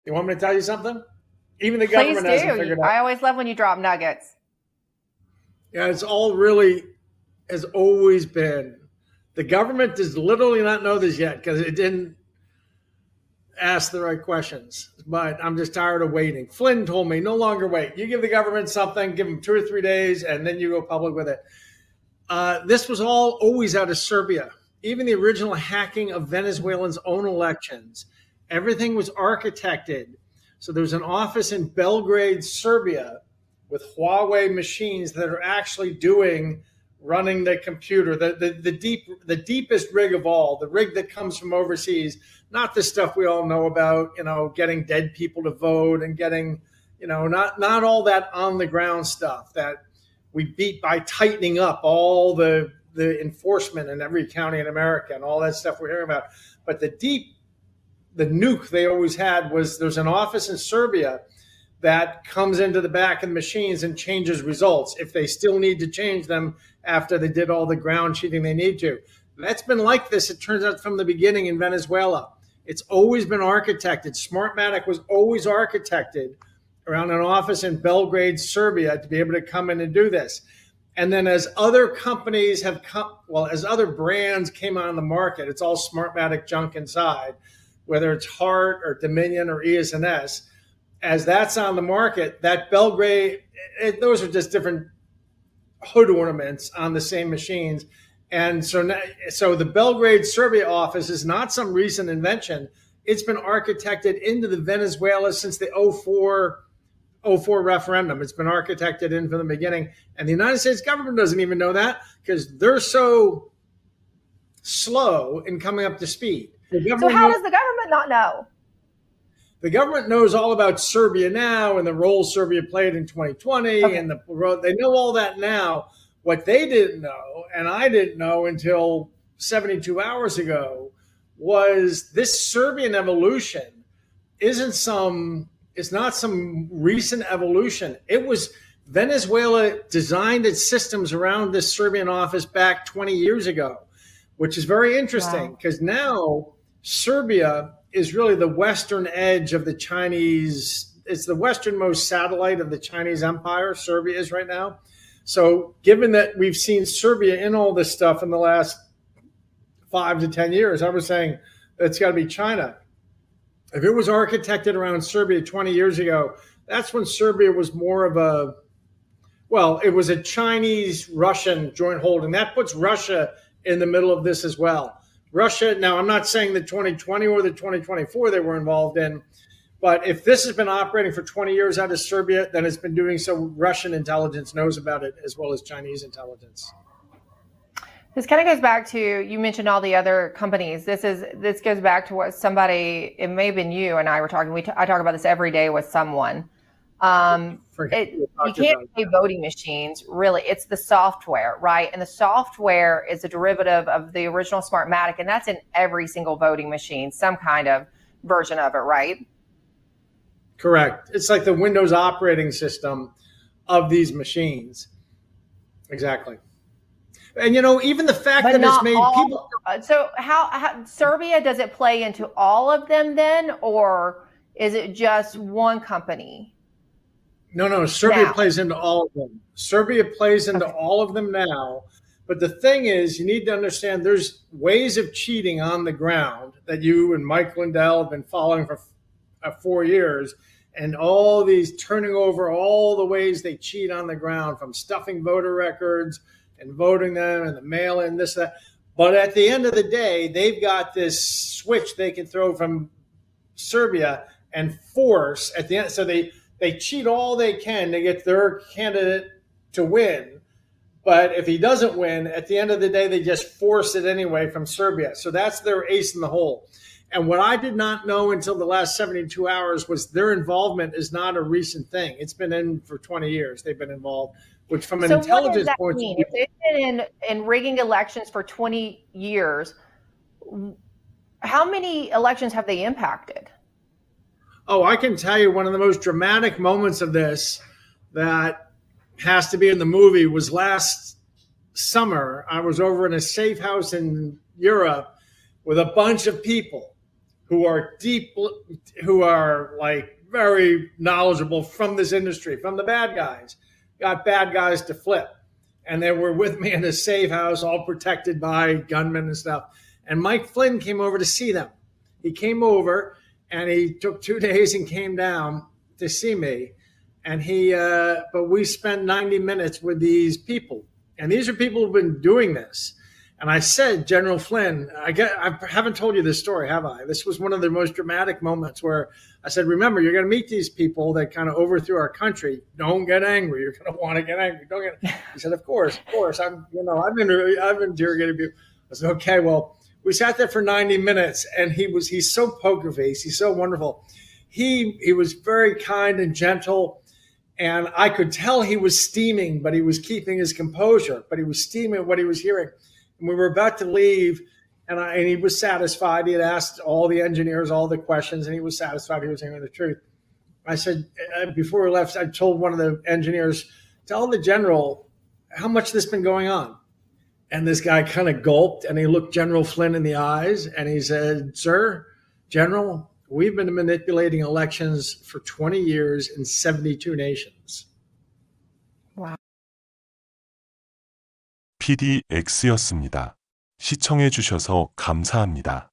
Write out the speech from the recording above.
You want me to tell you something? Even the Please government hasn't do. figured out. I always love when you drop nuggets. Yeah, it's all really has always been. The government does literally not know this yet because it didn't ask the right questions. But I'm just tired of waiting. Flynn told me, no longer wait. You give the government something, give them 2 or 3 days, and then you go public with it. This was all always out of Serbia. Even the original hacking of Venezuelans' own elections, everything was architected. So there's an office in Belgrade, Serbia, with Huawei machines that are actually running the computer, the deepest rig of all, the rig that comes from overseas, not the stuff we all know about, getting dead people to vote and getting, not all that on the ground stuff that we beat by tightening up all the enforcement in every county in America and all that stuff we're hearing about. But the nuke they always had was there's an office in Serbia that comes into the back of the machines and changes results if they still need to change them after they did all the ground cheating they need to. That's been like this, it turns out, from the beginning in Venezuela. It's always been architected. Smartmatic was always architected around an office in Belgrade, Serbia, to be able to come in and do this. And then as other companies as other brands came on the market, it's all Smartmatic junk inside, whether it's Hart or Dominion or ES&S. As that's on the market, that Belgrade, those are just different hood ornaments on the same machines. And so the Belgrade, Serbia office is not some recent invention. It's been architected into the Venezuela since the 04 referendum. It's been architected in from the beginning. And the United States government doesn't even know that because they're so slow in coming up to speed. So how does the government not know? The government knows all about Serbia now and the role Serbia played in 2020, okay. And they know all that now. What they didn't know, and I didn't know until 72 hours ago, was this Serbian evolution it's not some recent evolution. It was Venezuela designed its systems around this Serbian office back 20 years ago, which is very interesting because now Serbia is really the western edge of the Chinese. It's the westernmost satellite of the Chinese empire. Serbia is right now. So given that we've seen Serbia in all this stuff in the last 5 to 10 years, I was saying it's got to be China. If it was architected around Serbia 20 years ago, that's when Serbia was more of it was a Chinese-Russian joint holding. That puts Russia in the middle of this as well. Russia, now I'm not saying the 2020 or the 2024 they were involved in, but if this has been operating for 20 years out of Serbia, then it's been doing so. Russian intelligence knows about it as well as Chinese intelligence. This kind of goes back to, you mentioned all the other companies. This goes back to what somebody, it may have been you and I were talking. I talk about this every day with someone. You can't say voting machines, really. It's the software, right? And the software is a derivative of the original Smartmatic, and that's in every single voting machine, some kind of version of it, right? Correct. It's like the Windows operating system of these machines. Exactly. And, even the fact that it's made people. So how Serbia, does it play into all of them then, or is it just one company? No, Serbia plays into all of them. Serbia plays into all of them now. But the thing is, you need to understand there's ways of cheating on the ground that you and Mike Lindell have been following for 4 years. And all these turning over all the ways they cheat on the ground, from stuffing voter records and voting them and the mail-in, this, that. But at the end of the day, they've got this switch they can throw from Serbia and force at the end. So they cheat all they can to get their candidate to win. But if he doesn't win, at the end of the day, they just force it anyway from Serbia. So that's their ace in the hole. And what I did not know until the last 72 hours was their involvement is not a recent thing. It's been in for 20 years. They've been involved, which from an intelligence point of view. If they've been in rigging elections for 20 years, how many elections have they impacted? Oh, I can tell you one of the most dramatic moments of this that has to be in the movie was last summer. I was over in a safe house in Europe with a bunch of people, who are like very knowledgeable from this industry, from the bad guys, got bad guys to flip. And they were with me in a safe house, all protected by gunmen and stuff. And Mike Flynn came over to see them. He came over and he took 2 days and came down to see me. And but we spent 90 minutes with these people. And these are people who've been doing this. And I said, General Flynn, I haven't told you this story, have I? This was one of the most dramatic moments where I said, remember, you're going to meet these people that kind of overthrew our country. Don't get angry. You're going to want to get angry. Don't get. He said, of course. I've interrogated people. I said, okay, well, we sat there for 90 minutes, and he's so poker face. He's so wonderful. He was very kind and gentle, and I could tell he was steaming, but he was keeping his composure. But he was steaming at what he was hearing. And we were about to leave, and he was satisfied. He had asked all the engineers all the questions, and he was satisfied he was hearing the truth. I said, before we left, I told one of the engineers, tell the general how much this has been going on. And this guy kind of gulped, and he looked General Flynn in the eyes, and he said, sir, General, we've been manipulating elections for 20 years in 72 nations. Wow. PDX였습니다. 시청해 주셔서 감사합니다.